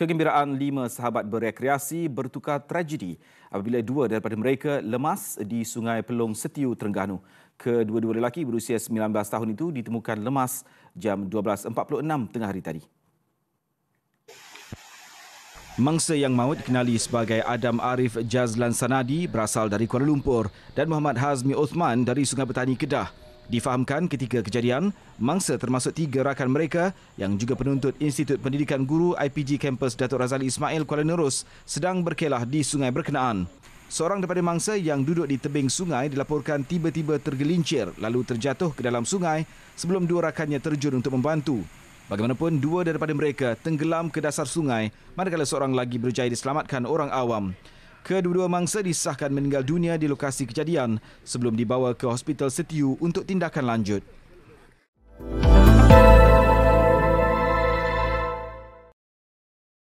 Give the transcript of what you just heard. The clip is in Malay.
Kegembiraan 5 sahabat berekreasi bertukar tragedi apabila 2 daripada mereka lemas di Sungai Pelong Setiu, Terengganu. Kedua-dua lelaki berusia 19 tahun itu ditemukan lemas jam 12.46 tengah hari tadi. Mangsa yang maut dikenali sebagai Adam Arif Jazlan Sanadi berasal dari Kuala Lumpur dan Muhammad Hazmi Othman dari Sungai Petani, Kedah. Difahamkan ketika kejadian, mangsa termasuk 3 rakan mereka yang juga penuntut Institut Pendidikan Guru IPG Kampus Datuk Razali Ismail Kuala Nerus sedang berkelah di sungai berkenaan. Seorang daripada mangsa yang duduk di tebing sungai dilaporkan tiba-tiba tergelincir lalu terjatuh ke dalam sungai sebelum 2 rakannya terjun untuk membantu. Bagaimanapun, 2 daripada mereka tenggelam ke dasar sungai manakala seorang lagi berjaya diselamatkan orang awam. Kedua-dua mangsa disahkan meninggal dunia di lokasi kejadian sebelum dibawa ke Hospital Setiu untuk tindakan lanjut.